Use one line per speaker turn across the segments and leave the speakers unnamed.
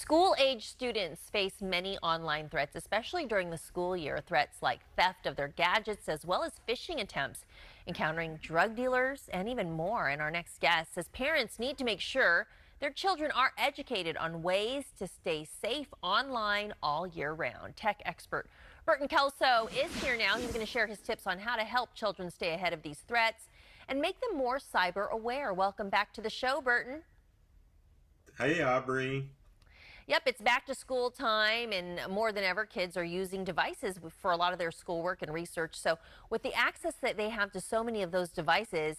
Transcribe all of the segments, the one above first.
School-age students face many online threats, especially during the school year. Threats like theft of their gadgets, as well as phishing attempts, encountering drug dealers, and even more. And our next guest says parents need to make sure their children are educated on ways to stay safe online all year round. Tech expert Burton Kelso is here now. He's going to share his tips on how to help children stay ahead of these threats and make them more cyber aware. Welcome back to the show, Burton.
Hey, Aubrey.
Yep, it's back to school time, and more than ever, kids are using devices for a lot of their schoolwork and research. So with the access that they have to so many of those devices,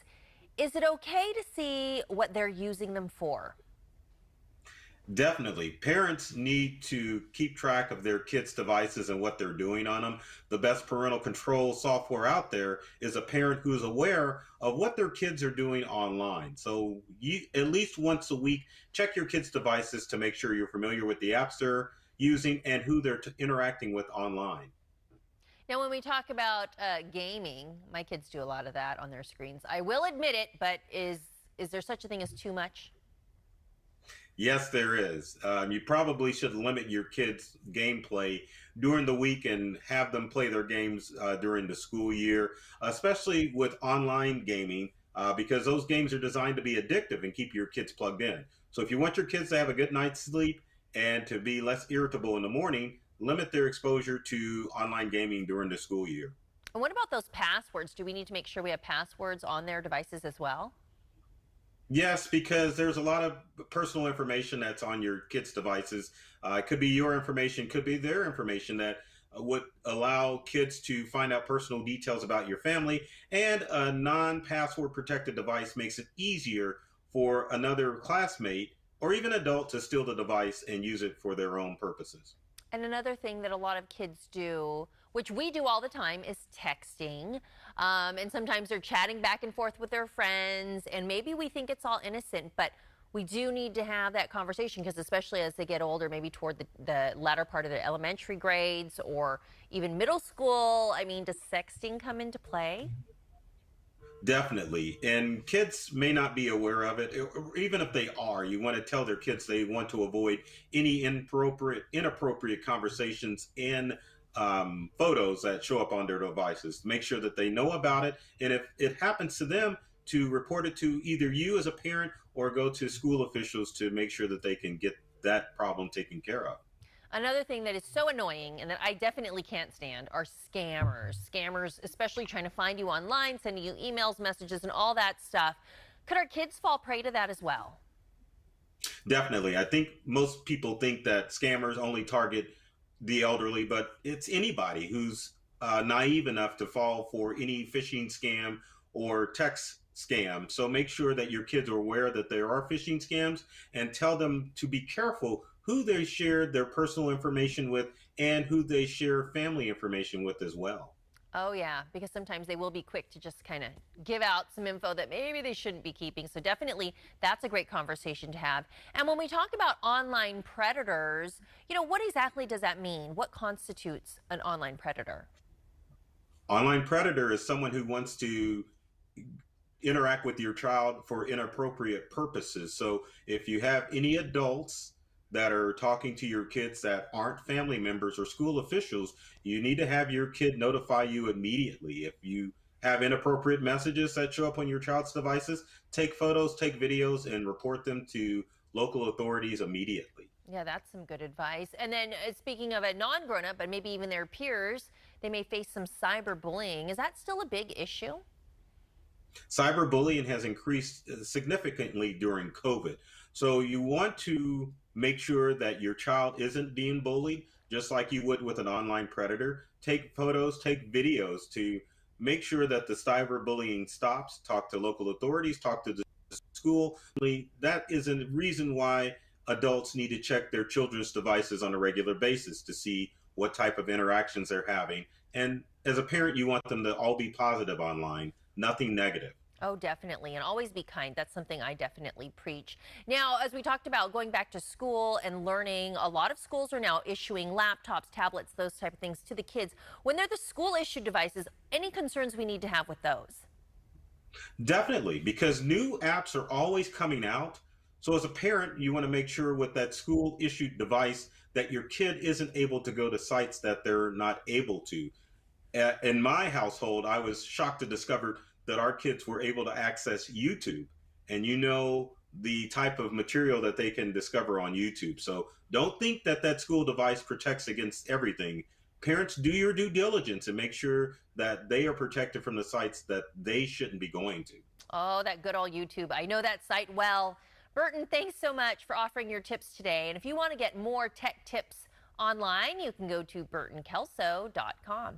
is it okay to see what they're using them for?
Definitely. Parents need to keep track of their kids' devices and what they're doing on them. The best parental control software out there is a parent who's aware of what their kids are doing online. So you, at least once a week, check your kids' devices to make sure you're familiar with the apps they're using and who they're interacting with online.
Now, when we talk about gaming, my kids do a lot of that on their screens. I will admit it, but is there such a thing as too much?
Yes, there is. You probably should limit your kids' gameplay during the week and have them play their games during the school year, especially with online gaming, because those games are designed to be addictive and keep your kids plugged in. So if you want your kids to have a good night's sleep and to be less irritable in the morning, limit their exposure to online gaming during the school year.
And what about those passwords? Do we need to make sure we have passwords on their devices as well?
Yes, because there's a lot of personal information that's on your kids' devices. It could be your information, could be their information that would allow kids to find out personal details about your family. And a non-password protected device makes it easier for another classmate or even adult to steal the device and use it for their own purposes.
And another thing that a lot of kids do, which we do all the time, is texting. And sometimes they're chatting back and forth with their friends, and maybe we think it's all innocent, but we do need to have that conversation because especially as they get older, maybe toward the latter part of their elementary grades or even middle school, I mean, does sexting come into play?
Definitely. And kids may not be aware of it, or even if they are, you want to tell their kids they want to avoid any inappropriate conversations in photos that show up on their devices. Make sure that they know about it. And if it happens to them, to report it to either you as a parent or go to school officials to make sure that they can get that problem taken care of.
Another thing that is so annoying and that I definitely can't stand are scammers. Scammers, especially trying to find you online, sending you emails, messages, and all that stuff. Could our kids fall prey to that as well?
Definitely. I think most people think that scammers only target the elderly, but it's anybody who's naive enough to fall for any phishing scam or text scam. So make sure that your kids are aware that there are phishing scams and tell them to be careful who they share their personal information with and who they share family information with as well.
Oh, yeah, because sometimes they will be quick to just kind of give out some info that maybe they shouldn't be keeping. So definitely that's a great conversation to have. And when we talk about online predators, what exactly does that mean? What constitutes an online predator?
Online predator is someone who wants to interact with your child for inappropriate purposes. So if you have any adults that are talking to your kids that aren't family members or school officials, you need to have your kid notify you immediately. If you have inappropriate messages that show up on your child's devices, take photos, take videos, and report them to local authorities immediately.
Yeah, that's some good advice. And then speaking of a non-grown-up, but maybe even their peers, they may face some cyberbullying. Is that still a big issue?
Cyberbullying has increased significantly during COVID. So you want to make sure that your child isn't being bullied, just like you would with an online predator. Take photos, take videos to make sure that the cyberbullying stops. Talk to local authorities, talk to the school. That is a reason why adults need to check their children's devices on a regular basis to see what type of interactions they're having. And as a parent, you want them to all be positive online, nothing negative.
Oh, definitely. And always be kind. That's something I definitely preach. Now, as we talked about going back to school and learning, a lot of schools are now issuing laptops, tablets, those type of things to the kids. When they're the school issued devices, any concerns we need to have with those?
Definitely, because new apps are always coming out. So as a parent, you want to make sure with that school issued device that your kid isn't able to go to sites that they're not able to. In my household, I was shocked to discover that our kids were able to access YouTube, and the type of material that they can discover on YouTube. So don't think that that school device protects against everything. Parents, do your due diligence and make sure that they are protected from the sites that they shouldn't be going to.
Oh, that good old YouTube. I know that site well. Burton, thanks so much for offering your tips today. And if you want to get more tech tips online, you can go to burtonkelso.com.